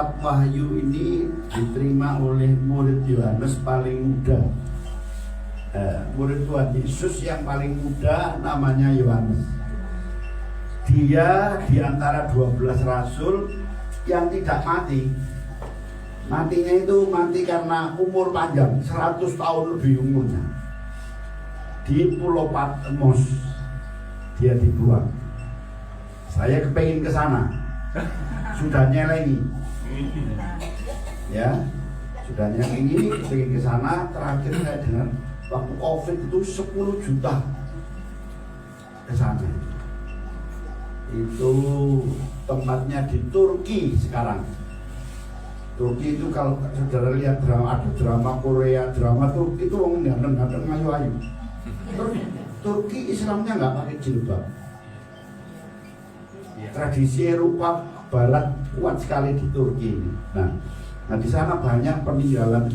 kitab Wahyu ini diterima oleh murid Yohanes paling muda. Murid Tuhan Yesus yang paling muda namanya Yohanes. Dia di antara 12 rasul yang tidak mati. Matinya itu mati karena umur panjang, 100 tahun lebih umurnya. Di Pulau Patmos dia dibuang. Saya kepengen ke sana. Sudah nyelengi. Ya, sudah nyelengi, kepengen ke sana. Terakhir saya dengar waktu Covid itu 10 juta ke sana. Itu tempatnya di Turki sekarang. Turki itu kalau saudara lihat drama, ada drama Korea, drama Turki itu orang ganteng-ganteng ayu-ayu. Turki Islamnya nggak pakai jilbab. Tradisi Eropa Barat kuat sekali di Turki ini. Nah di sana banyak peninggalan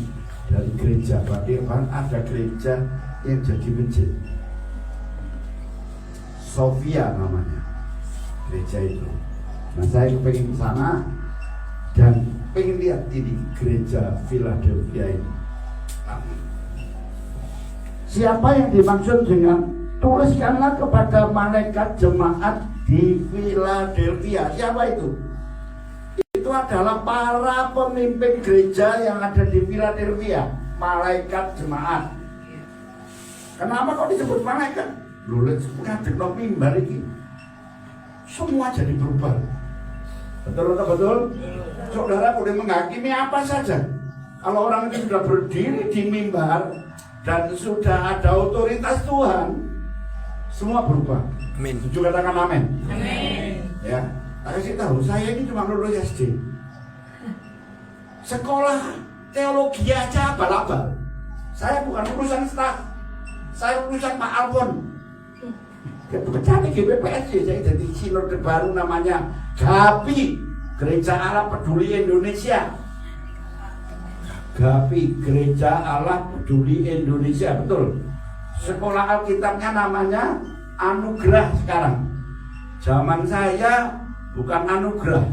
dari gereja. Bahkan ada gereja yang jadi masjid. Sofia namanya gereja itu. Nah saya pengen ke sana dan pengen lihat ini gereja Philadelphia ini. Siapa yang dimaksud dengan tuliskanlah kepada malaikat jemaat di Philadelphia? Siapa itu? Itu adalah para pemimpin gereja yang ada di Philadelphia, malaikat jemaat. Kenapa kok disebut malaikat? Lho, ngadeg no mimbar iki. Semua jadi berubah. Betul? Saudara boleh menghakimi apa saja. Kalau orang itu sudah berdiri di mimbar dan sudah ada otoritas Tuhan, semua berubah. Amin. Setuju katakan amin. Amin. Ya, tak kasih tahu, saya ini cuma lulus SD. Sekolah teologi aja abal-abal. Saya bukan lulusan staf, saya lulusan Pak Alfon. Pecah di GPPS, saya jadi sinode baru namanya GAPI, Gereja Allah Peduli Indonesia. GAPI, Gereja Allah Peduli Indonesia, betul. Sekolah Alkitabnya namanya Anugerah sekarang. Zaman saya bukan Anugerah.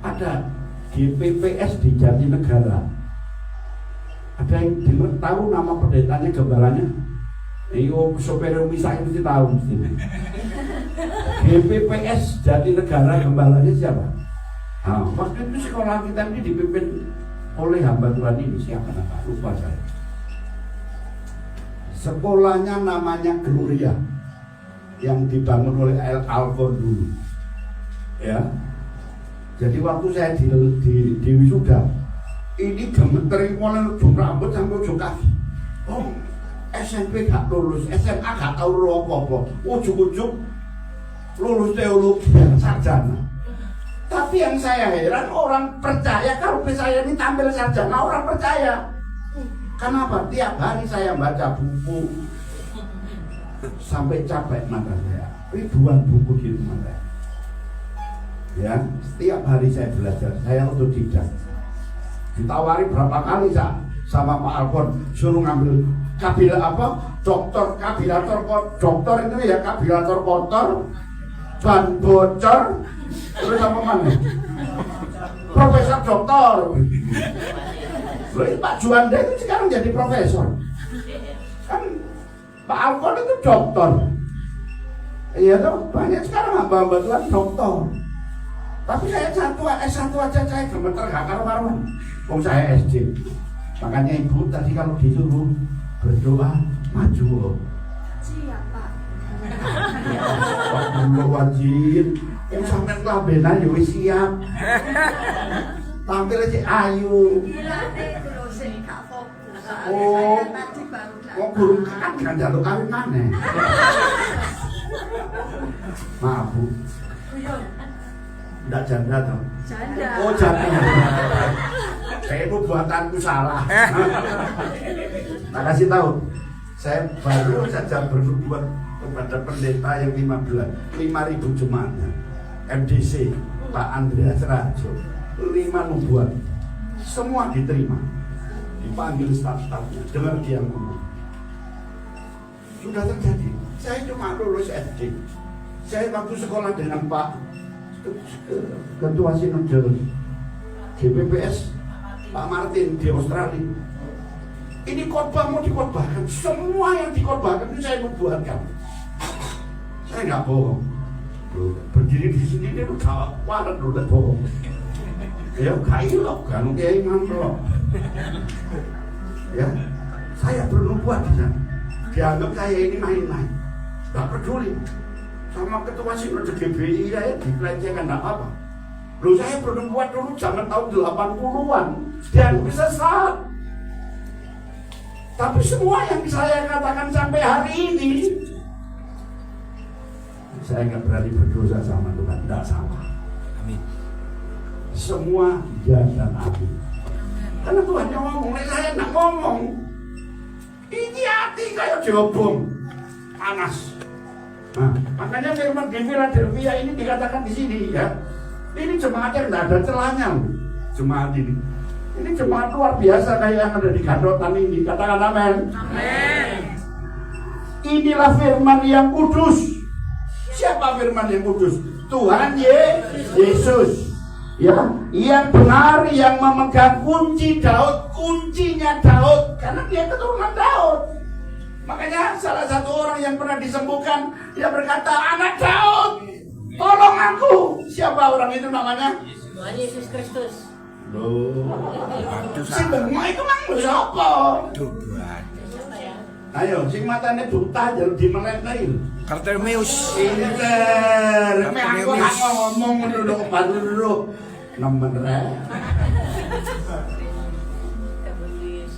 Ada GPPS di Jatinegara. Ada yang dengar tahu nama pendetanya, gembalanya? Iyo sopir misah itu tahu. GPPS Jatinegara, gembalanya siapa? Nah, waktu itu sekolah kita ini dipimpin oleh hamba Tuhan ini, siapa nama? Lupa saya. Sekolahnya namanya Gloria, yang dibangun oleh Alfon dulu. Ya. Jadi waktu saya di wisuda, ini gemeter mulai ujung rambut sampai ujung kaki. Oh, SMP gak lulus, SMA gak tahu apa-apa. Ujung-ujung lulus teologi sarjana. Tapi yang saya heran, orang percaya kalau saya ini tampil sarjana, orang percaya. Kenapa? Tiap hari saya baca buku sampai capek mata saya. Ribuan buku di rumah saya. Ya, setiap hari saya belajar, saya otodidak. Ditawari berapa kali sama Pak Alfon suruh ngambil doktor itu ya, kabilator kotor, ban bocor, terus apa mana? Profesor doktor. Loh, Pak Juanda itu sekarang jadi profesor. Kan Pak Alfon itu doktor. Iya tuh, banyak sekarang hamba-hamba Tuhan doktor. Tapi saya S1 aja saya gemeter gak karuan. Saya SD. Makanya ibu tadi kalau disuruh berdoa maju. Siap, Pak. Pak wajib. Yang sampai kelabenan ya wis siap. Tampil aja ayu. Oh, kok burung kan jaluk kawin mana? Maaf Bu. Nggak janda dong. Janda. Oh janda. Saya itu buatanku salah. Nah kasih tahu, saya baru saja berbuat kepada pendeta yang 5.000 jemaatnya, MDC Pak Andreas Rajo, 5 nubuat, semua diterima, dipanggil staf-stafnya, dengar dia ngomong. Sudah terjadi. Saya cuma lulus SD. Saya waktu sekolah dengan Pak Ketua Sinode GPPS Pak Martin di Australia. Ini khotbah mau dikhotbahkan, semua yang dikhotbahkan itu saya buatkan. Saya nggak bohong. Berdiri di sini dia udah warat udah bohong. Ya kayu loh, kan kayak loh. Ya, saya bernubuat di sana. Dianggap saya ini main-main, nggak peduli. Sama ketua Sinode GBI saya dipelecehkan nggak apa. Loh saya bernubuat dulu zaman tahun 80-an dan bisa sesat. Tapi semua yang saya katakan sampai hari ini, saya nggak berani berdosa sama Tuhan, tidak sama. Amin. Semua ya dan amin. Karena Tuhan yang ngomong, saya nggak ngomong. Ini hati kayak diobong, panas. Nah, makanya firman di Philadelphia ini dikatakan di sini ya. Ini jemaat yang tidak ada celahnya, jemaat ini. Ini jemaat luar biasa kayak yang ada di Gadotan ini. Katakan amin. Amin. Inilah firman yang kudus. Siapa firman yang kudus? Tuhan Yesus. Ya, yang benar, yang memegang kunci Daud, kuncinya Daud, karena dia keturunan Daud. Makanya salah satu orang yang pernah disembuhkan, dia berkata, anak Daud, tolong aku. Siapa orang itu namanya? Tuhan Yesus Kristus. Loh, Waduh, si bengok itu mang lho sapa? buat. Ayo, sing matane buta jalur dimelentai. Kartemius. Pinter, aku nggak ngomong dulu, baru dulu. Nomor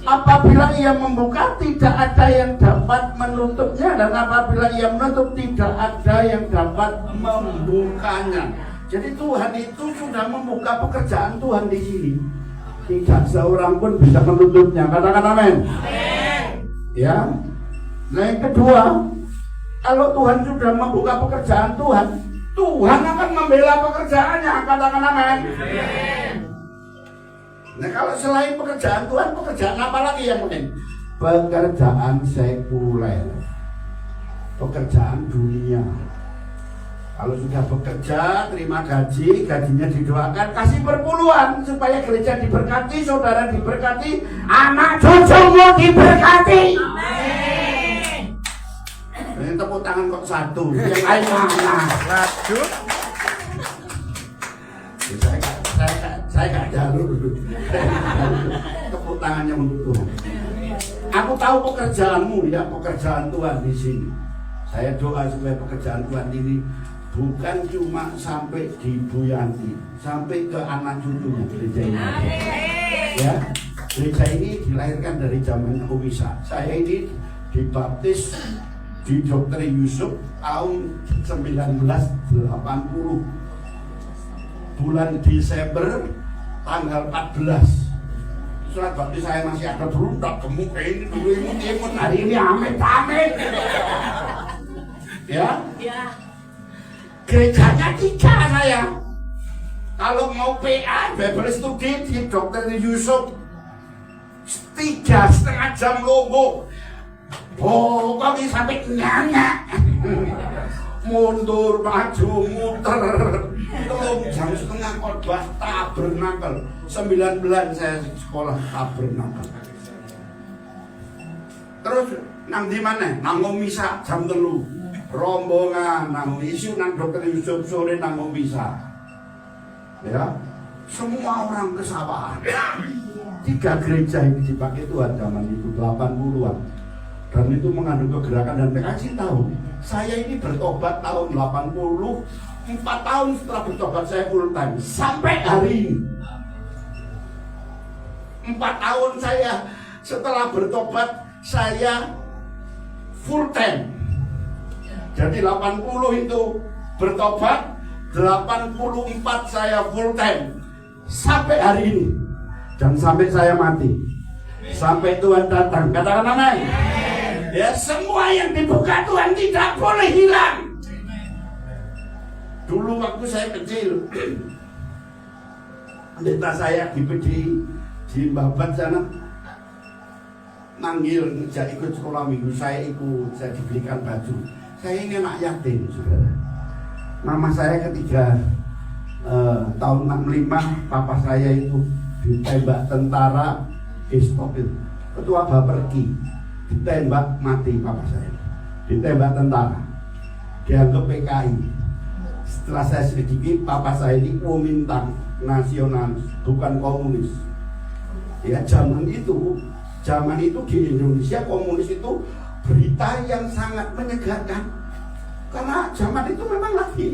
apabila ia membuka, tidak ada yang dapat menutupnya, dan apabila ia menutup, tidak ada yang dapat membukanya. Jadi Tuhan itu sudah membuka pekerjaan Tuhan di sini. Tidak seorang pun bisa menutupnya. Katakan amin. Ya. Nah yang kedua, kalau Tuhan sudah membuka pekerjaan Tuhan, Tuhan akan membela pekerjaannya. Katakan amin. Nah kalau selain pekerjaan Tuhan, pekerjaan apa lagi yang mungkin? Pekerjaan sekuler, pekerjaan dunia. Kalau sudah bekerja, terima gaji, gajinya didoakan, kasih perpuluhan supaya gereja diberkati, saudara diberkati, anak cucumu diberkati. Amin. Ini tepuk tangan kok satu, yang lain mana? Waduh. Saya gak jalur. Tepuk tangannya untuk Tuhan. Aku tahu pekerjaanmu ya, pekerjaan Tuhan di sini. Saya doa supaya pekerjaan Tuhan ini bukan cuma sampai di Bu Yanti, sampai ke anak cucunya gereja ini. Ya, gereja ini dilahirkan dari zaman Komisa. Saya ini dibaptis di Dr. Yusuf tahun 1980, bulan Desember tanggal 14. Surat baptis saya masih ada dulu, tak gemuk ini dulu imut hari ini amit-amit. Ya. Gerejanya 3 saya. Kalau mau PA, Bible Study di Dr. Yusuf 3,5 jam logo. Pokoknya sampai nyanyak. Mundur, maju, muter. 3,5 jam khotbah tabernakel. 9 bulan saya sekolah tabernakel. Terus nang di mana? Nang misa jam 3. Rombongan nang isu nang Dr. Yusuf sore nang misa. Ya, semua orang kesabaran. 3 gereja ini dipakai Tuhan zaman itu 80-an. Dan itu mengandung kegerakan dan kasih tahu. Saya ini bertobat tahun 80, 4 tahun setelah bertobat saya full time sampai hari ini. 4 tahun saya setelah bertobat saya full time. Jadi 80 itu bertobat, 84 saya full time sampai hari ini, dan sampai saya mati, sampai Tuhan datang. Katakan amin. Ya, semua yang dibuka Tuhan tidak boleh hilang. Dulu waktu saya kecil, pendeta saya di Babat sana manggil ngejak ikut sekolah minggu, saya ikut, saya dibelikan baju. Saya ini anak yatim, saudara. Mama saya ketika tahun 65 papa saya itu ditembak tentara Gestapo, ketua Baperki, ditembak mati papa saya, ditembak tentara, dianggap PKI. Setelah saya selidiki, papa saya ini Komintang, nasionalis, bukan komunis. Ya, zaman itu di Indonesia komunis itu berita yang sangat menyegarkan, karena zaman itu memang lagi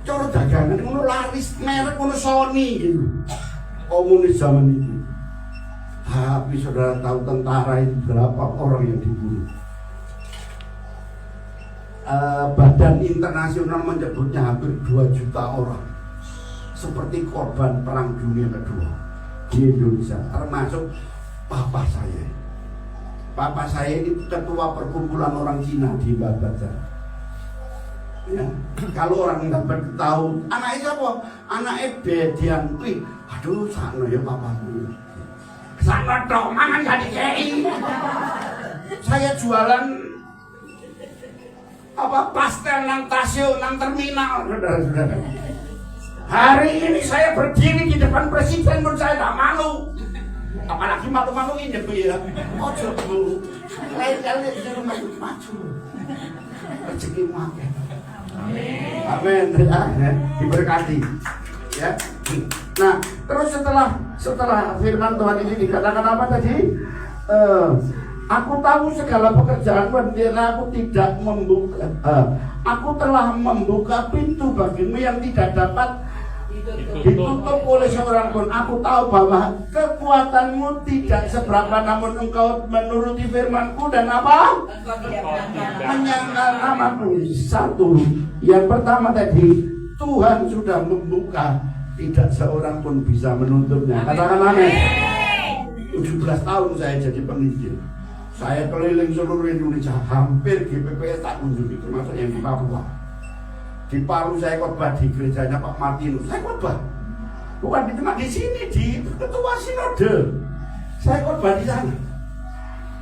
coro dagangan ngono laris merek ngono Sony gitu. Komunis zaman itu. Tapi saudara tahu tentara itu berapa orang yang dibunuh? Badan internasional menyebutnya hampir 2 juta orang seperti korban perang dunia kedua di Indonesia, termasuk papa saya. Papa saya ini ketua perkumpulan orang Cina di Babaja. Ya, kalau orang dapat tahu anaknya siapa? Anaknya Bedian. Wih, aduh sana ya papamu. Sana dong, mangan gak dikei. Saya jualan pastel nang stasiun, nang terminal, saudara-saudara. Hari ini saya berdiri di depan presiden pun saya tak malu. Apalagi malu-malu ini ya. Ojo Bu, lain kali disuruh maju. Rezeki makan. Amin. Ya, diberkati. Ya. Nah, terus setelah firman Tuhan ini dikatakan apa tadi? Aku tahu segala pekerjaanmu dan aku tidak membuka. Aku telah membuka pintu bagimu yang tidak dapat ditutup oleh seorang pun. Aku tahu bahwa kekuatanmu tidak seberapa, namun engkau menuruti firmanku dan apa? Menyangkal namaku. Satu, yang pertama tadi, Tuhan sudah membuka, tidak seorang pun bisa menutupnya. Katakan amin. 17 tahun saya jadi penginjil. Saya keliling seluruh Indonesia, hampir GPPS tak kunjungi, termasuk yang di Papua. Di Palu saya khotbah di gerejanya Pak Martinus, saya khotbah. Bukan cuma di sini, di ketua sinode, saya khotbah di sana.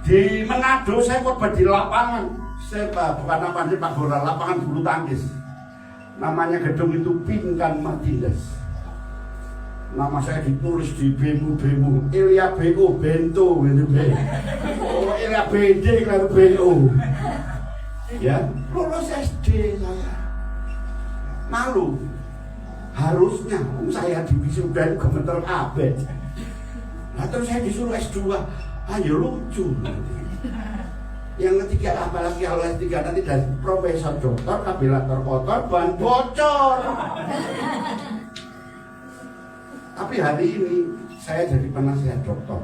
Di Manado saya khotbah di lapangan, saya bukan namanya Pak Bola, lapangan bulu tangkis. Namanya gedung itu Pinkan Martinez. Nama saya ditulis di bemu Ilya BO Bento gitu. Oh, Ilya BD kalau BO. Ya, lulus SD saya. Malu. Harusnya saya di wisuda gemeter kabeh. Nah, terus saya disuruh S2. Ayo lucu. Yang ketiga, apalagi kalau S3 nanti dari profesor doktor, kabilator kotor, ban bocor. Tapi hari ini saya jadi penasihat dokter.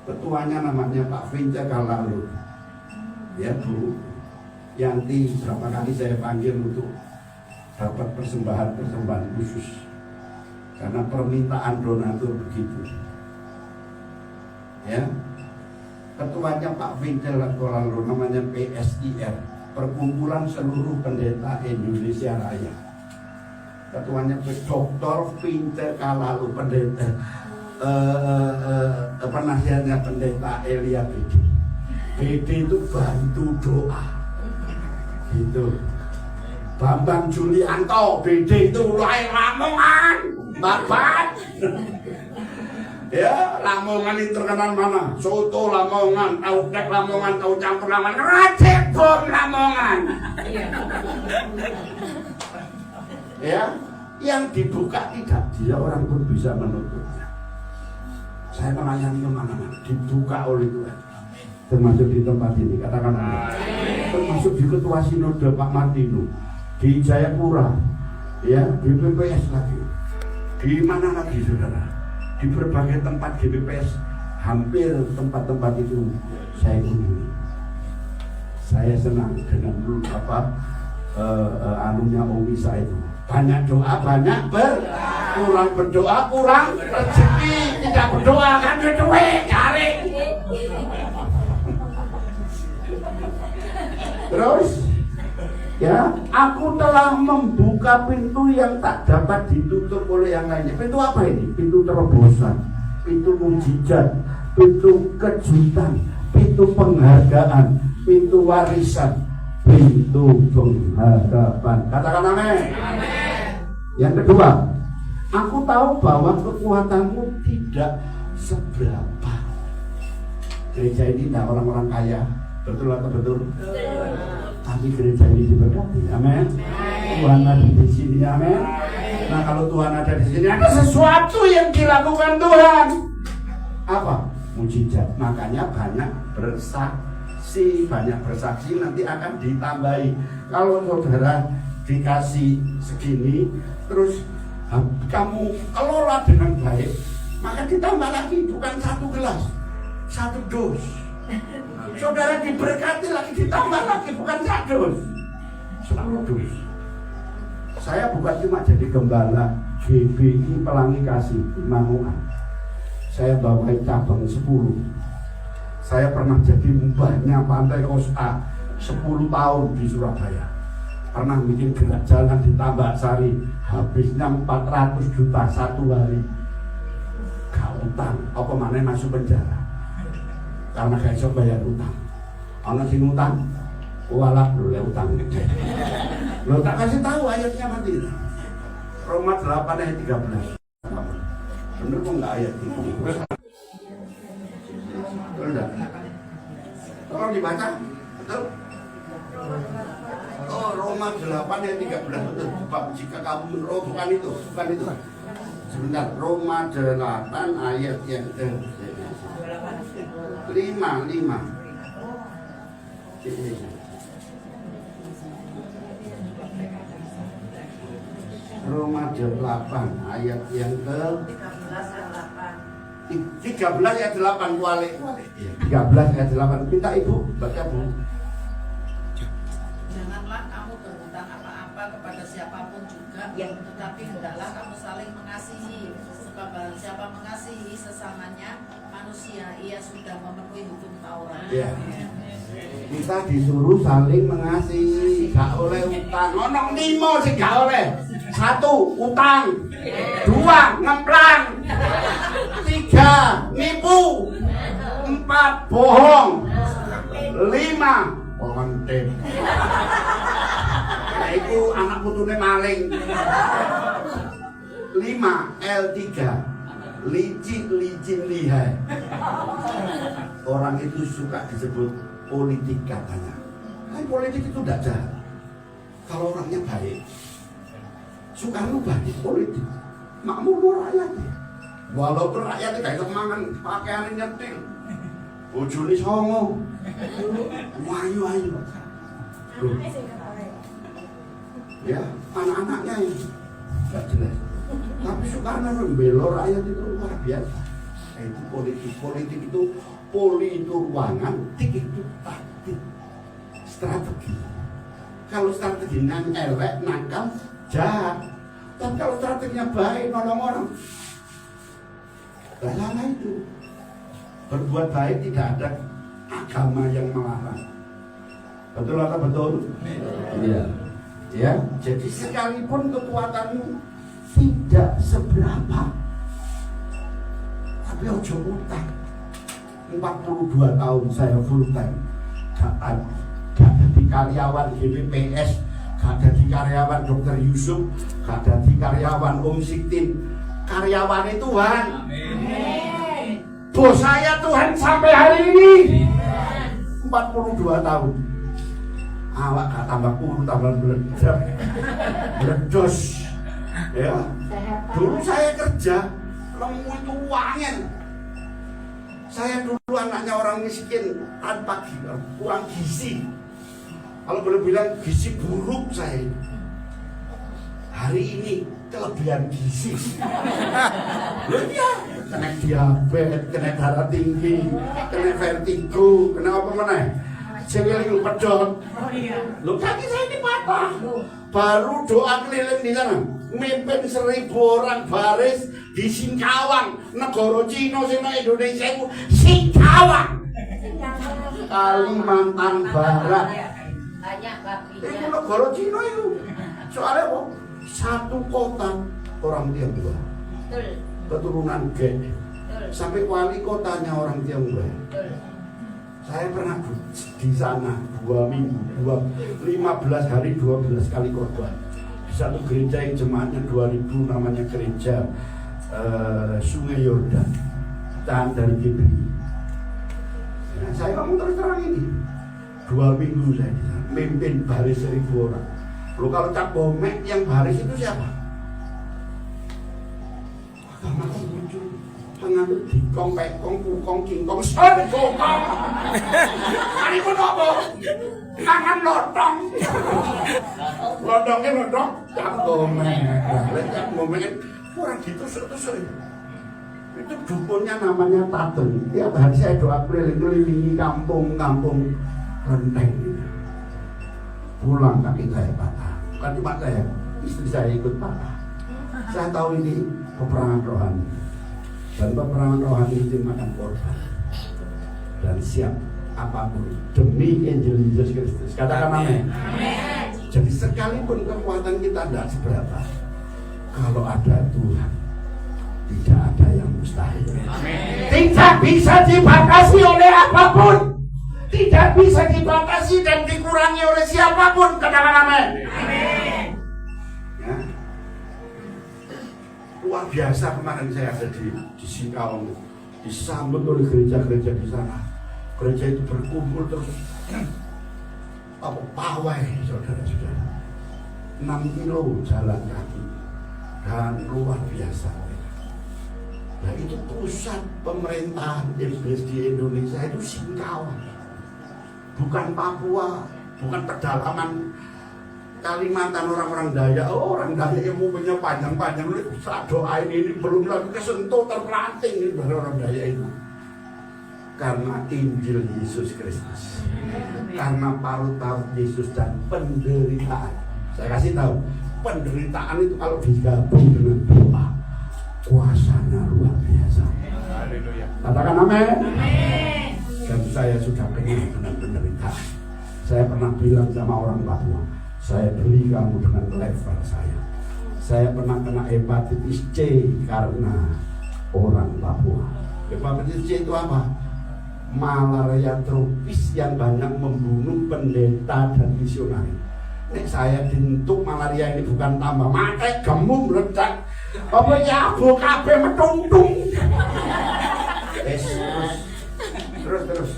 Ketuanya namanya Pak Vince Kalalu. Ya Bu Yanti, berapa kali saya panggil untuk dapat persembahan khusus. Karena permintaan donatur begitu. Ya. Ketuanya Pak Vince Kalalu, namanya PSIR, Perkumpulan Seluruh Pendeta Indonesia Raya. Ketuanya Dr. Vince Kalalu, pendeta penasihatnya pendeta Elia BD. BD itu bantu doa gitu. Bambang Julianto BD itu lahir Lamongan, Babat. Ya, Lamongan ini terkenal mana? Soto Lamongan, tahu tek Lamongan, tahu campur Lamongan, racik bom Lamongan. Ya, yang dibuka tidak dia orang pun bisa menutupnya. Saya melayani kemana-mana, dibuka oleh Tuhan. Termasuk di tempat ini, katakan amin. Termasuk di ketua sinode Pak Martino, di Jayapura, ya, di BPPS lagi. Di mana lagi saudara? Di berbagai tempat GPPS, hampir tempat-tempat itu saya kunjungi. Saya senang dengan anunya Omisa itu. Banyak doa, banyak kurang berdoa, kurang rezeki. Tidak berdoa kan duit cari. Terus, ya, aku telah membuka pintu yang tak dapat ditutup oleh yang lainnya. Pintu apa ini? Pintu terobosan, pintu mujizat, pintu kejutan, pintu penghargaan, pintu warisan, pintu pengharapan. Katakan amin. Yang kedua, aku tahu bahwa kekuatanmu tidak seberapa. Gereja ini tidak orang-orang kaya, betul atau betul? Tapi gereja ini diberkati, amin. Tuhan ada di sini, amin. Nah, kalau Tuhan ada di sini, ada sesuatu yang dilakukan Tuhan. Apa? Mujizat. Makanya banyak bersaksi, nanti akan ditambahi. Kalau saudara dikasih segini, terus kamu kelola dengan baik, maka ditambah lagi, bukan 1 gelas, 1 dus. Saudara diberkati lagi, ditambah lagi, bukan 1 dus, 10 dus. Saya bukan cuma jadi gembala GBI Pelangi Kasih Manguan, saya bawa cabang 10. Saya pernah jadi mbahnya Pantai Kosta 10 tahun di Surabaya. Pernah bikin gerak jalan di Tambak Sari, habisnya 400 juta 1 hari. Gak utang, apa mana masuk penjara karena gak bisa bayar utang. Ana sing utang, walak lho le utang gede. Lo tak kasih tahu ayatnya nanti. Roma 8 ayat 13. Bener kok enggak ayat itu? Betul. Tolong dibaca. Betul. Oh, Roma 8 ayat 13 betul. Bab jika kamu bukan itu. Sebentar, Roma 8 ayat yang ke-5. Roma 8 ayat yang ke 13 ayat 8 walik. 13 ayat 8. Minta Ibu baca Bu. Janganlah kamu berhutang apa-apa kepada siapapun juga, tetapi hendaklah kamu saling mengasihi. Sebab barang siapa mengasihi sesamanya manusia, ia sudah memenuhi hukum Taurat. Ya. Kita disuruh saling mengasihi, gak oleh utang. Ono 5 sing gak oleh. 1 utang, 2 ngemplang, 3 nipu, 4 bohong, 5 konten. Nah, itu anak putune maling. 5 L3 licin lihai. Orang itu suka disebut politik katanya. Kan politik itu tidak jahat kalau orangnya baik. Soekarno baik politik, makmur rakyat. Walaupun rakyatnya gak bisa mangan, pakaiannya nyetil, bojone songo, ayu. Ya, anak-anaknya yang gak jelas. Tapi Soekarno membela rakyat itu luar biasa. Itu politik itu poli itu ruangan, tik itu taktik, strategi. Kalau strateginya elek, nakal, jahat. Tapi kalau strateginya baik, nolong orang, lama itu berbuat baik, tidak ada agama yang melarang. Betul atau betul? Iya. Ya, jadi sekalipun kekuatanmu tidak seberapa, tapi ojo utang. 42 tahun saya full time, gak jadi karyawan GPPS, gak jadi karyawan Dr. Yusuf, gak jadi karyawan Om Siktin. Karyawan Tuhan. Amin. Bos saya Tuhan sampai hari ini. 42 tahun. Awak gak tambah kurus, tambah meledos. Ya. Dulu saya kerja, lemu itu wangen. Saya dulu anaknya orang miskin, tanpa kurang gizi. Kalau boleh bilang gizi buruk saya. Hari ini kelebihan gizi. Loh ya, kena diabetes, kena darah tinggi, kena vertigo, kena apa mana? Cewek pedot. Loh kaki saya ini patah. Baru doa keliling di sana, mimpin 1.000 orang baris di Singkawang, negara Cina sing Indonesia itu Singkawang, Kalimantan Barat. Itu negara Cina itu. Soalnya kok satu kota orang Tionghoa, keturunan G, sampai wali kotanya orang Tionghoa. Saya pernah di sana 2 minggu, 15 hari 12 kali khotbah. Di satu gereja yang jemaatnya 2000, namanya gereja Sungai Yordan, tahan dari GBI. Nah, saya ngomong terus terang ini, 2 minggu saya di sana, mimpin baris 1000 orang. Loh kalau Cak Bomek yang baris itu siapa? Agama muncul penganut dikong, pekong, kukong, kingkong, son, kukong. Ini pun apa? Tangan lotong. Lotongnya lotong, Cak Bomek. Cak Bomek kurang ditusuk-tusuk. Itu dukunnya namanya Tatun. Tiap hari saya doa keliling-kelilingi kampung-kampung Renteng. Pulang kaki saya patah. Bukan cuma saya, istri saya ikut patah. Saya tahu ini peperangan rohani. Dan peperangan rohani itu makan korban. Dan siap apapun demi Injil Yesus Kristus. Katakan amin. Jadi sekalipun kekuatan kita tidak seberapa, kalau ada Tuhan, tidak ada yang mustahil. Tidak bisa dibatasi oleh apapun. Tidak bisa dibatasi dan dikurangi oleh siapapun. Katakan amin. Ya. Luar biasa kemarin saya ada di Singkawang, disambut oleh gereja-gereja di sana. Gereja itu berkumpul terus pawai, saudara-saudara. 6 kilo jalan kaki dan luar biasa. Nah itu pusat pemerintahan iblis di Indonesia itu Singkawang, bukan Papua, bukan pedalaman Kalimantan orang-orang Dayak. Orang Dayak yang umumnya panjang-panjang, saat doain ini belum lagi kesentuh terpelanting ini orang Dayak itu. Karena Injil Yesus Kristus, karena parut-parut Yesus dan penderitaan. Saya kasih tahu, penderitaan itu kalau digabung dengan doa, kuasanya luar biasa. Katakan amin. Dan saya sudah kenal dengan penderitaan. Saya pernah bilang sama orang Papua, saya beli kamu dengan level saya. Saya pernah kena hepatitis C karena orang Papua. Hepatitis C itu apa? Malaria tropis yang banyak membunuh pendeta dan misionari. Saya dintuk malaria ini bukan tambah mati, gemuk, meledak. Apa ya, kabeh metungtung. Terus.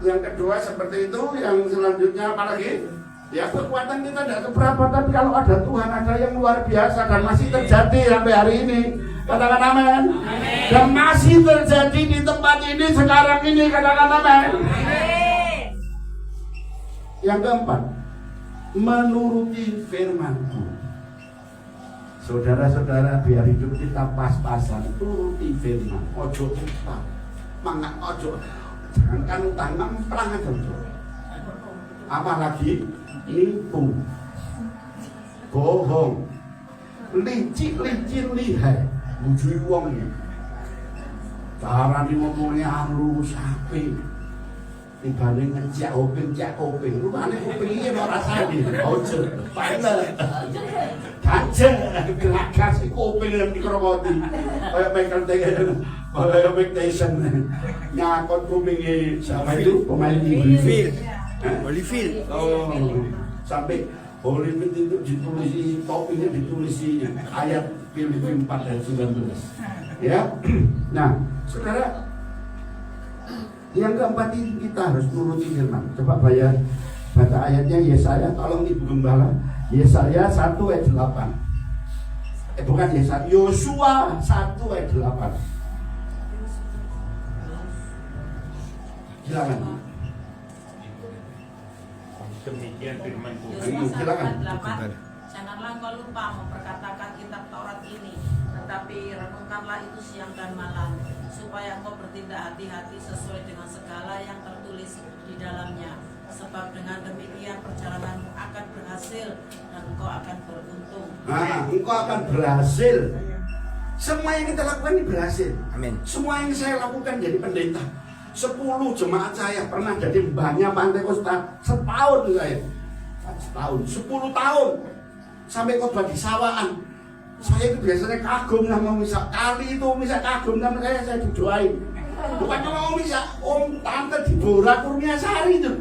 Yang kedua seperti itu, yang selanjutnya apa lagi? Ya kekuatan kita tidak seberapa, tapi kalau ada Tuhan, ada yang luar biasa dan masih terjadi sampai hari ini. Katakan amin. Dan masih terjadi di tempat ini sekarang ini. Katakan amin. Yang keempat, menuruti firman-Ku. Saudara-saudara, biar hidup kita pas-pasan, turuti firman. Ojo utang, mangga ojo. Jangan utang, perang aja. Apalagi nipu, bohong, licin lihai. Bujui wong ya. Cara ngomongnya halus sapi. Dibanding ngejak oping. Rupanya oping ini mau rasanya. Ojo, bener. Gajah, gelagas, oping yang dikerokoti. Kayak Michael Tyson. Nyakot kupingnya sama itu pemain Holyfield. Oh, sampai Holyfield itu ditulisi, topinya ditulisi ayat Filipi 4 ayat 19. Ya. Nah, saudara, yang keempat ini kita harus nuruti firman. Coba baca ayatnya Yesaya, tolong Ibu Gembala. Yesaya 1 ayat 8. Bukan Yesaya, Yosua 1 ayat 8. Silakan. Demikian firman Tuhan. Silakan. Janganlah engkau lupa memperkatakan kitab Taurat ini, tetapi renungkanlah itu siang dan malam, supaya engkau bertindak hati-hati sesuai dengan segala yang tertulis di dalamnya. Sebab dengan demikian perjalananmu akan berhasil dan engkau akan beruntung. Nah, engkau akan berhasil. Semua yang kita lakukan ini berhasil. Amin. Semua yang saya lakukan jadi pendeta. 10 jemaat saya pernah jadi mbahnya Pantai Kosta setahun saya. Setahun, 10 tahun. Sampai khotbah di sawaan. Saya itu biasanya kagum sama misal kali itu misal kagum sama saya didoain. Bukan cuma Om bisa, Om Tante Dibora Kurniasari itu.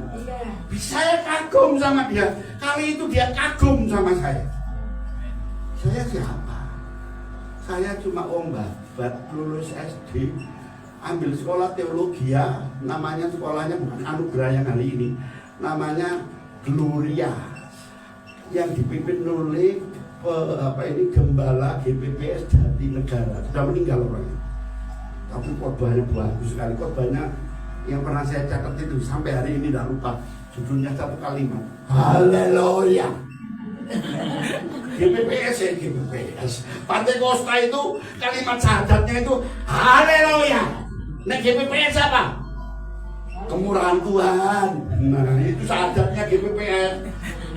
Saya kagum sama dia. Kali itu dia kagum sama saya. Saya siapa? Saya cuma Om Babat, lulus SD, ambil sekolah teologi ya. Namanya sekolahnya bukan Anugerah yang hari ini, namanya Gloria, yang dipimpin oleh Gembala GPPS Jatinegara. Sudah meninggal orangnya, tapi khotbahnya bagus sekali. Khotbahnya yang pernah saya catat itu sampai hari ini tidak lupa. Judulnya satu kalimat, haleluya. GPPS ya, GPPS Pantai Kosta itu kalimat syahadatnya itu haleluya. Nah GPPS apa? Kemurahan Tuhan. Nah itu syahadatnya GPPS.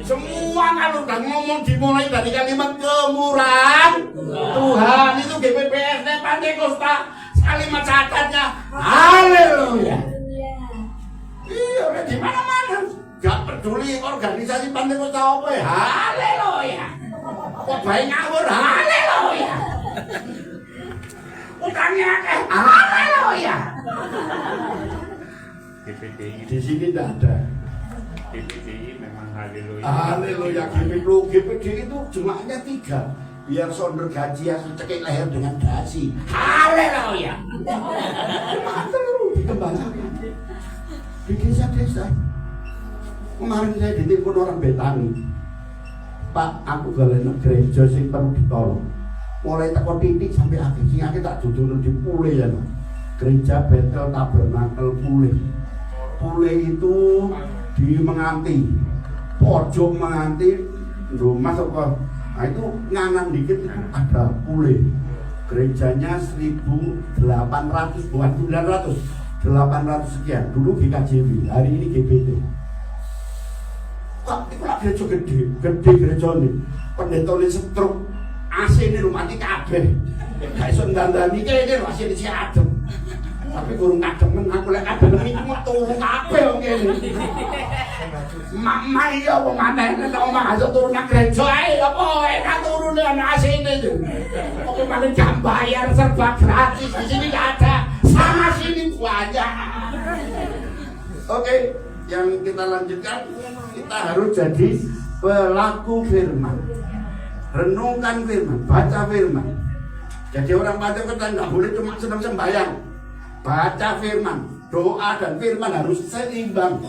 Semua kalau udah ngomong dimulai dari kalimat kemurahan Tuhan, itu GPPS. Nah Pantai Kosta kalimat syahadatnya haleluya. Iya, udah di mana-mana. Gak peduli organisasi Pantai Kosta apa ya, haleluya. Kok baik ngawur, haleluya. Utangnya akeh, haleluya. GPDI Di sini tidak ada. GPDI memang haleluya. Haleluya. GPDI itu jumlahnya 3. Biar sonder gaji yang cekik leher dengan dasi. Haleluya. Terus dikembangkan di desa-desa. Kemarin saya ditelepon orang Betani, Pak, aku galena gereja sing perlu ditolong. Mulai teko titik sampai akhir, sing akhir tak duduk di Pule ya, Gereja Betel Tabernakel Pule. Pule itu di Menganti, pojok Menganti, masuk ke, nah itu nganan dikit itu ada Pule. Gerejanya 1800, bukan 900. 800 sekian, dulu GKJW, hari ini GBT. Pak, itu lah gereja gede gereja ini. Pendeta ini setruk, AC ini rumah mati kabeh. Gak iso ndandani ini lho AC ini si adem. Tapi kurang kademen, aku lihat kademen ini mau turun kabeh ini. Mama iya apa mana ini, omah aja turun ke gereja aja, apa enak turun dengan AC ini. Oke, mana jam bayar serba gratis, di sini gak ada. Sama sini banyak. Oke, yang kita lanjutkan, kita harus jadi pelaku firman. Renungkan firman, baca firman. Jadi orang Pantai Kosta nggak boleh cuma senang sembahyang. Baca firman, doa dan firman harus seimbang.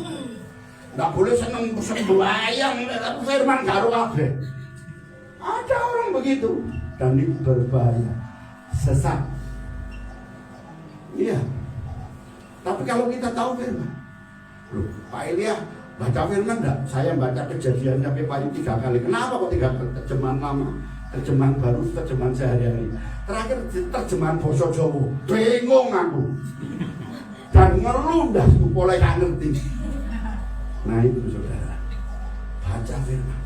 Nggak boleh senang sembahyang, tapi firman garu kabeh. Ada orang begitu dan itu berbahaya, sesat. Iya. Tapi kalau kita tahu firman, loh, Pak Elia baca firman enggak? Saya baca Kejadian sampai paling 3 kali. Kenapa kok 3 kali? Terjemahan lama, terjemahan baru, terjemahan sehari-hari. Terakhir terjemahan Basa Jawa. Bingung aku. Dan ngeluh dah mulai gak ngerti. Nah itu saudara, baca firman.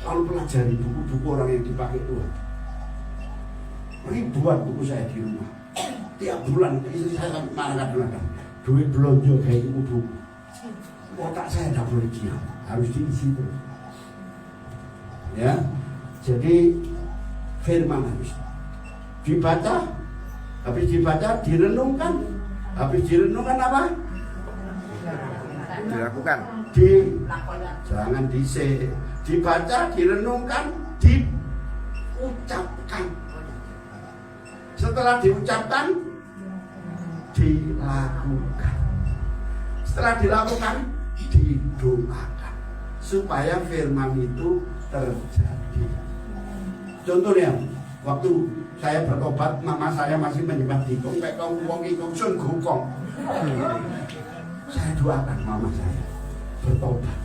Kalau pelajari buku-buku orang yang dipakai Tuhan. Ribuan buku saya di rumah. Tiap bulan istri saya sampai marah kadang-kadang. Duit belanja kayak buku. Otak saya tidak boleh diam, harus diisi terus. Ya, jadi firman harus dibaca, habis dibaca direnungkan, habis direnungkan apa? Dilakukan. Jangan dibaca, direnungkan, diucapkan. Setelah diucapkan, dilakukan. Setelah dilakukan, didoakan supaya firman itu terjadi. Contohnya, waktu saya bertobat, mama saya masih menyembah dikong, pekong, wong ikong, sun gukong. Saya doakan mama saya bertobat,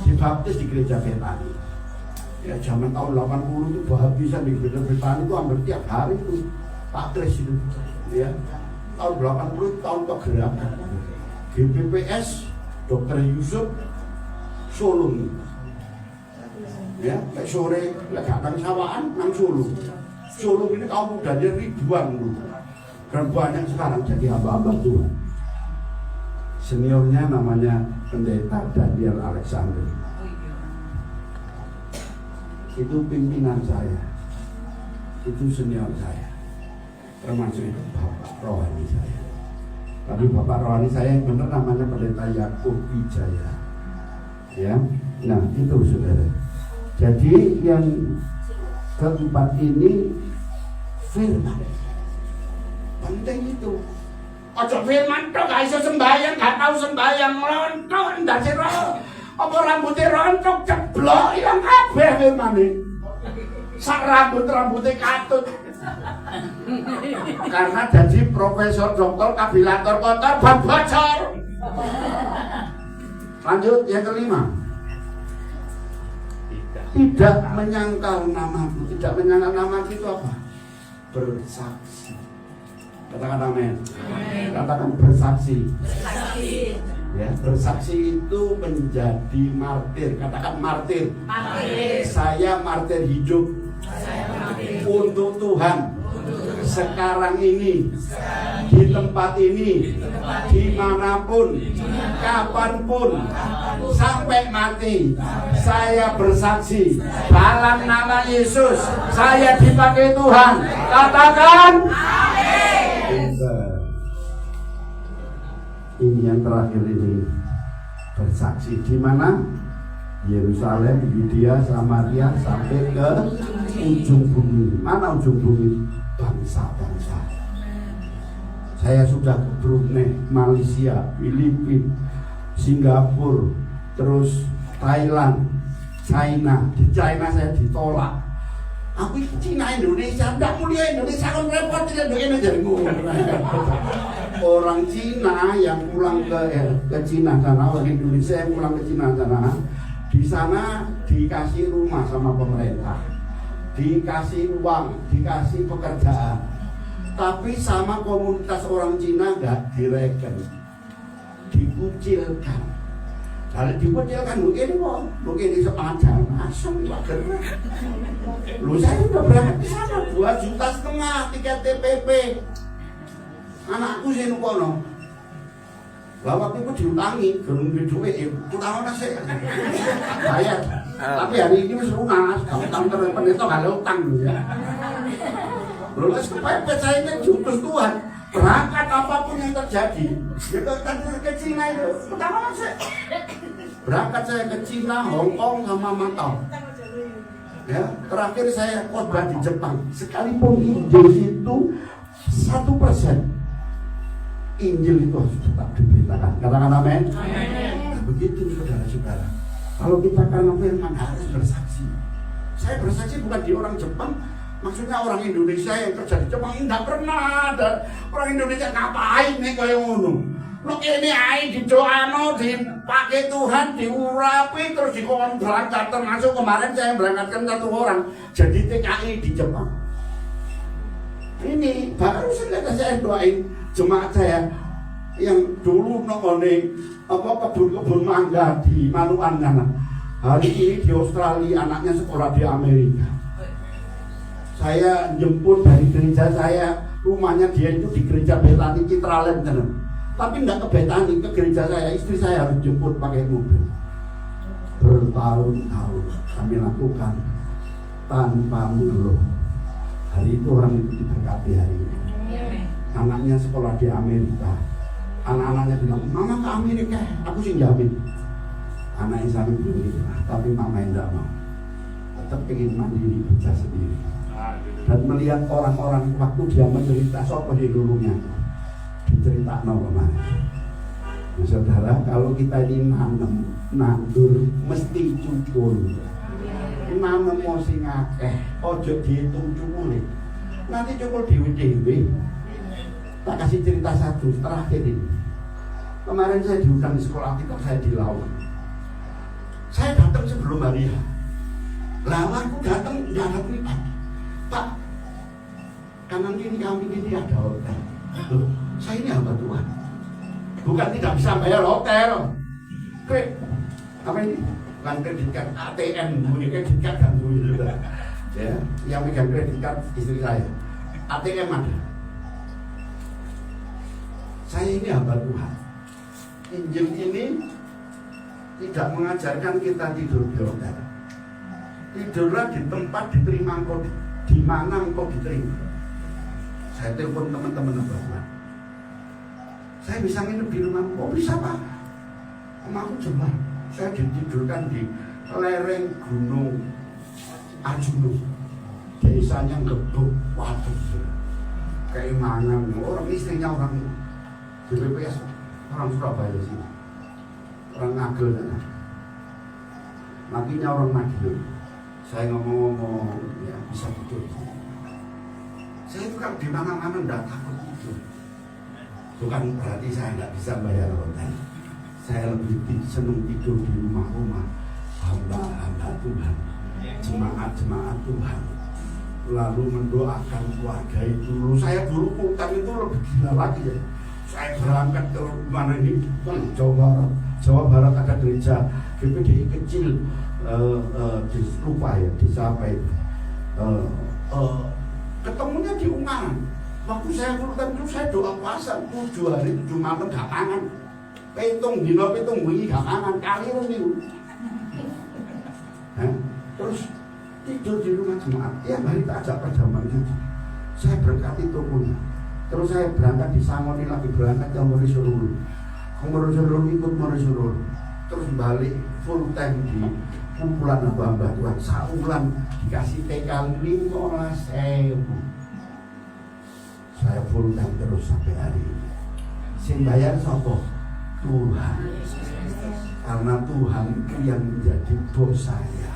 dibaptis di gereja Betani. Ya zaman tahun 80 itu baptisan di gereja Betani itu hampir tiap hari itu Pak Kris itu. Ya tahun 80 tahun kegerakan. GPPS Dr. Yusuf Solo. Ya, kayak sore lagi akan sawaan nang Solo. Solo ini kaum mudanya ribuan dulu. Dan banyak sekarang jadi hamba-hamba Tuhan. Seniornya namanya Pendeta Daniel Alexander. Itu pimpinan saya. Itu senior saya. Termasuk itu bapak rohani saya. Tapi Bapak rohani saya yang benar namanya Pendeta Yakub Wijaya. Ya, nah itu saudara. Jadi yang keempat ini firman. Penting itu. Ojo firman tok gak iso sembahyang, gak tau sembahyang rontok ndase roh. Apa rambutnya rontok ceblok ilang kabeh firmane. Sak rambut-rambutnya katut. Karena jadi profesor doktor kabilator kotor bab bocor. Lanjut yang kelima. Tidak menyangkal namaku. Tidak menyangkal namaku itu apa? Bersaksi. Katakan amin. Katakan bersaksi. Ya, bersaksi itu menjadi martir. Katakan martir. Saya martir hidup. Untuk Tuhan. Sekarang ini, di tempat ini, dimanapun, kapanpun, sampai mati, saya bersaksi dalam nama Yesus, saya dipakai Tuhan. Katakan amin. Ini yang terakhir ini bersaksi di mana? Yerusalem, Yudea, Samaria sampai ke ujung bumi. Mana ujung bumi? Bangsa-bangsa. Saya sudah ke Brunei, Malaysia, Filipina, Singapura, terus Thailand, China. Di China saya ditolak. Aku Cina Indonesia, tidak mulia Indonesia, kan repot tidak Indonesia. Orang Cina yang pulang ke Cina sana, orang Indonesia yang pulang ke Cina sana, di sana dikasih rumah sama pemerintah, dikasih uang, dikasih pekerjaan, tapi sama komunitas orang Cina gak direken, dikucilkan. Kalau dikucilkan mungkin ini sepanjang asam wajar. Lu saya udah berangkat di sana 2,5 juta tiket TPP. Anakku sih nukono. Lah waktu itu diutangi, gerung duit, utang ana sik. Bayar. Tapi hari ini wis lunas, utang terus pendeta gak ada utang ya. Lulus kepepet saya ini diutus Tuhan. Berangkat apapun yang terjadi. Gitu tadi ke Cina itu, utang ana sik. Berangkat saya ke Cina, Hong Kong sama Macau. Ya, terakhir saya khotbah di Jepang. Sekalipun Injil itu 1%. Injil itu harus tetap diberitakan. Katakan amin. Nah, begitu saudara-saudara. Kalau kita karena firman harus bersaksi. Saya bersaksi bukan di orang Jepang, maksudnya orang Indonesia yang kerja di Jepang. Tidak pernah ada orang Indonesia ngapain nih kayak ngono. Lo ini air didoano, dipakai Tuhan, diurapi, terus dikon berangkat. Termasuk kemarin saya berangkatkan 1 orang jadi TKI di Jepang. Ini baru saja saya doain jemaat saya yang dulu nongone kebun mangga di Maluan sana. Hari ini di Australia, anaknya sekolah di Amerika. Saya jemput dari gereja saya, rumahnya dia itu di gereja Betani Citraland. Tapi enggak ke Betani, ke gereja saya, istri saya harus jemput pakai mobil. Bertahun-tahun kami lakukan tanpa mengeluh. Hari itu orang itu diberkati hari ini. Anaknya sekolah di Amerika. Anak-anaknya bilang, mama ke Amerika, aku sih jamin. Anaknya saya bilang gitu, tapi mama yang tidak mau. Tetap ingin mandiri bisa sendiri. Dan melihat orang-orang waktu dia mencerita soal di dulunya, diceritakan kemarin. Nah saudara, kalau kita ini nandur, mesti cukul. Nanam mau sing akeh, ojo dihitung cukul. Nanti cukul dewe-dewe. Tak kasih cerita satu terakhir ini. Kemarin saya diundang di sekolah kita, saya di laut. Saya datang sebelum hari ya. Lawanku datang nggak ada berita. Pak, kanan kiri kami ini ada hotel. Loh, saya ini hamba Tuhan. Bukan tidak bisa bayar hotel. Oke, apa ini? Bukan kredit card ATM, punya kredit card kan dulu. Ya, yang megang kredit card istri saya. ATM ada. Saya ini hamba Tuhan. Injil ini tidak mengajarkan kita tidur di hotel. Tidurlah di tempat diterima engkau, di mana engkau diterima. Saya telepon teman-teman hamba Tuhan. Saya bisa nginep di rumah. Oh bisa Pak. Aku jemah. Saya ditidurkan di lereng Gunung Arjuna. Desanya Gebuk. Waduh. Keimanan. Orang istrinya orang BPPS. Orang Surabaya sih. Orang Ngagel sana. Lakinya orang Madiun. Saya ngomong-ngomong ya bisa tidur. Saya itu kan di mana-mana enggak takut tidur. Bukan berarti saya nggak bisa bayar hotel. Saya lebih senang tidur di rumah-rumah hamba-hamba Tuhan, jemaat-jemaat Tuhan. Lalu mendoakan keluarga itu. Saya dulu utang itu lebih gila lagi ya. Saya berangkat ke mana ini? Jawa Barat ada gereja GPDI kecil di lupa ya, desa apa itu? Ketemunya di Ungaran. Waktu saya pulutan itu saya doa puasa 7 hari 7 malam gak mangan. Pitung dino pitung wengi gak mangan kali niku. Terus tidur di rumah jemaat. Tiap hari tak ajak perjamuan suci. Saya berkati tokonya. Terus saya berangkat di Sangoni lagi berangkat ke Morisurul. Morisurul ikut Morisurul. Terus balik full time di kumpulan hamba Tuhan. Saulan dikasih TK 15.000. Saya full time terus sampai hari ini. Sing bayar sapa? Tuhan. Karena Tuhan yang menjadi bos saya.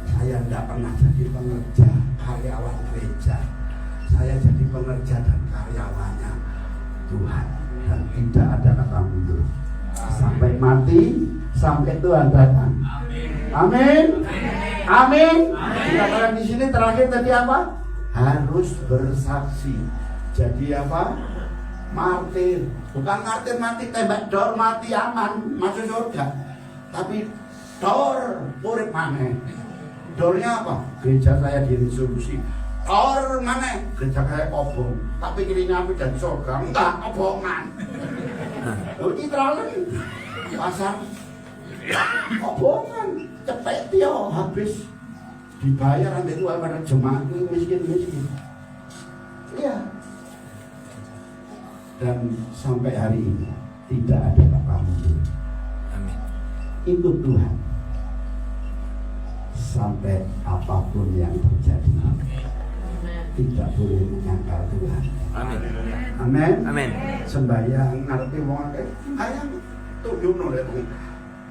Saya tidak pernah jadi pengerja, karyawan gereja. Saya jadi pengerja dan karyawannya Tuhan. Dan tidak ada kata mundur. Sampai mati, sampai Tuhan datang. Amin. Amin. Dikatakan di sini terakhir tadi apa? Harus bersaksi. Jadi apa? Martir. Bukan martir mati tembak dor mati aman masuk surga. Tapi dor urip maneh. Dornya apa? Gereja saya diresolusi. Dor maneh gereja saya kobong. Tapi kirinya api dan surga. Enggak, kobongan. Ini terlalu pasang kobongan. Cepet dia habis dibayar nanti itu pada jemaat miskin-miskin. Iya. Dan sampai hari ini tidak ada kata mundur. Amin. Itu Tuhan. Sampai apapun yang terjadi, tidak boleh menyangkal Tuhan. Amin. Amin. Amin. Sembahyang ngerti wong akeh. Ayang tunjukno lek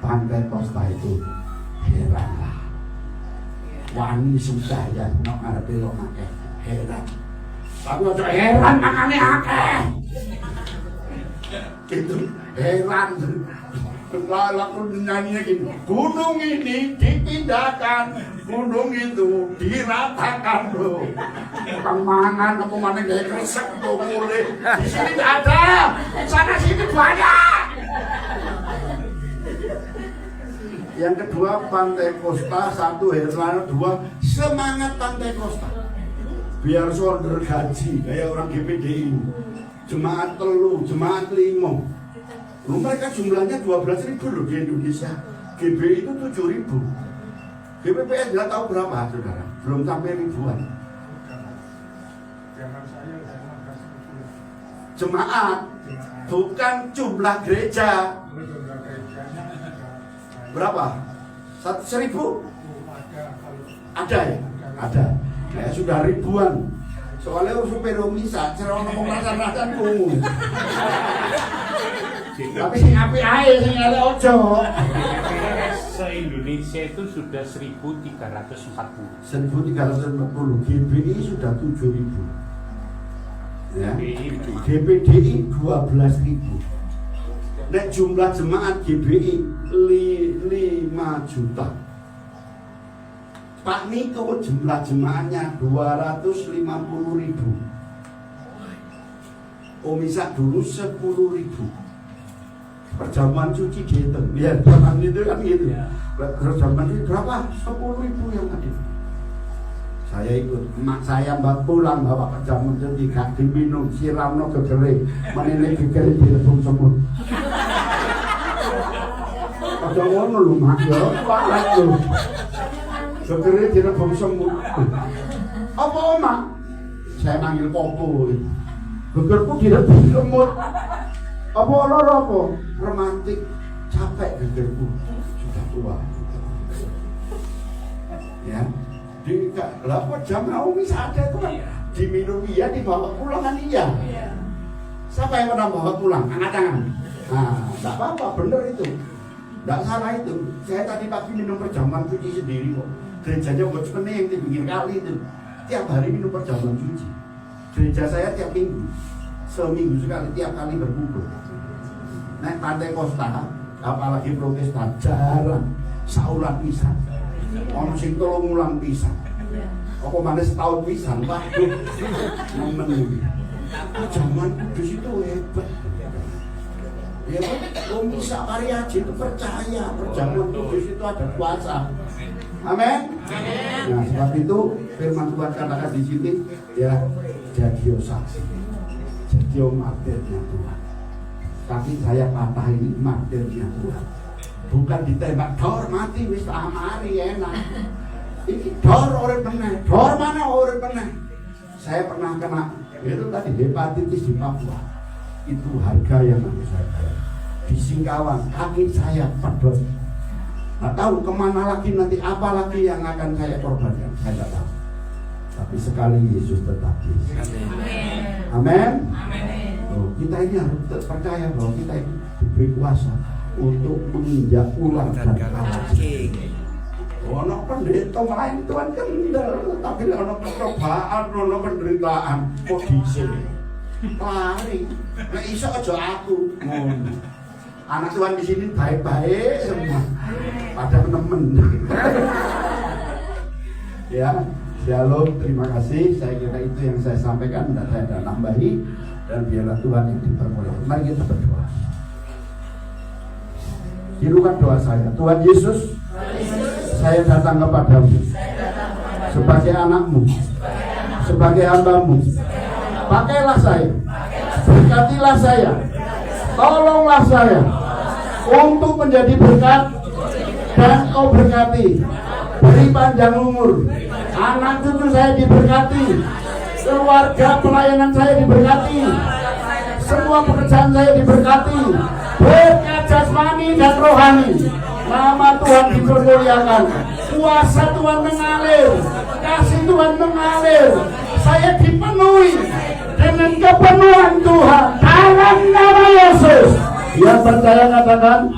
Pantai Kosta itu heranlah. Wani sembahyang nang ngarepe wong akeh. Heran. Tapi aja heran makane akeh. Itu heran. Lalu nyanyinya gini, gunung ini dipindahkan, gunung itu diratakan loh. Bukan mangan, apa mana gaya kresek tuh mulai. Di sini tidak ada, sana sini banyak. Yang kedua Pantai Kosta, 1 Herlana, 2 semangat Pantai Kosta. Biar solder gaji, kayak orang GPDI. Jemaat 3, jemaat 5. Mereka jumlahnya 12.000 loh di Indonesia. GBI itu 7.000. BPPS nggak tahu berapa saudara, belum sampai ribuan. Jemaat, bukan jumlah gereja. Berapa? 1.000? Ada ya? Ada. Nah, sudah ribuan. Soalnya supir misa, cerah ngomong rasan-rasan kungu. Tapi sing apik ae sing elek ojo. Se-Indonesia itu sudah 1.340. 1.340. GBI sudah 7.000. Ya. GPDI 12.000. Nek jumlah jemaat GBI 5 juta. Pak Niko jumlah jemaatnya 250.000. Omisa dulu 10.000. Perjamuan suci dihitung, lihat zaman itu kan gitu. Perjamuan itu berapa? 10.000 yang hadir. Saya ikut, emak saya mbak pulang bawa perjamuan suci, gak diminum, siramno gegere, menilai gegere direbung semut. Perjamuan lu mak, ya kualat lu. Gegere direbung semut. Apa mak? Saya manggil Popo. Gegerku direbung semut. Apa loro apa? Romantik, capek gegerku, sudah tua. Ya, lah kok jamaah umi ada itu kan diminum iya, dibawa pulang kan iya. Siapa yang pernah bawa pulang? Angkat tangan. Nah, tidak apa-apa, benar itu. Tidak salah itu. Saya tadi pagi minum perjamuan suci sendiri kok. Gerejanya buat sepenuhnya di pinggir kali itu. Tiap hari minum perjamuan suci. Gereja saya tiap minggu, seminggu sekali, tiap kali berkumpul. Naik pantai Costa, apalagi Protestan, jarang saulan pisan. Ono sing 3 wulan pisan. Apa mana setahun pisan, waduh. Momen ini. Zaman kudus itu hebat. Ya kan, bisa variasi itu percaya perjamuan kudus itu ada kuasa. Amin. Nah, sebab itu firman Tuhan katakan di sini ya, jadi saksi, jadi martirnya Tuhan. Tapi saya patah ini martirnya Tuhan. Bukan ditembak dor mati wis amari enak. Ini dor orang pernah, dor mana orang pernah. Saya pernah kena itu tadi hepatitis di Papua. Itu harga yang harus saya bayar. Di Singkawang kaki saya pedot. Nggak tahu kemana lagi nanti, apa lagi yang akan saya korbankan, saya nggak tahu. Tapi sekali Yesus tetap Yesus. Amin. Oh, kita ini harus percaya bahwa kita ini diberi kuasa untuk menginjak ulang dan kalah. Ono pendeta lain Tuhan kendel, tapi ono percobaan, ono penderitaan, kok dhisik. Lari. Nek iso aja aku. Ngono. Anak Tuhan di sini baik-baik semua. Pada temen. Ya, shalom, terima kasih. Saya kira itu yang saya sampaikan dan saya tidak nambahi, dan biarlah Tuhan yang dipermuliakan. Mari kita berdoa. Tirukan doa saya. Tuhan Yesus, saya datang kepadamu sebagai anakmu, sebagai hambamu. Pakailah saya, berkatilah saya, tolonglah saya untuk menjadi berkat, dan Kau berkati, beri panjang umur, anak cucu saya diberkati, keluarga pelayanan saya diberkati, semua pekerjaan saya diberkati, berkat jasmani dan rohani. Nama Tuhan dipermuliakan, kuasa Tuhan mengalir, kasih Tuhan mengalir. Saya dipenuhi dengan kepenuhan Tuhan dalam nama Yesus. Yang percaya katakan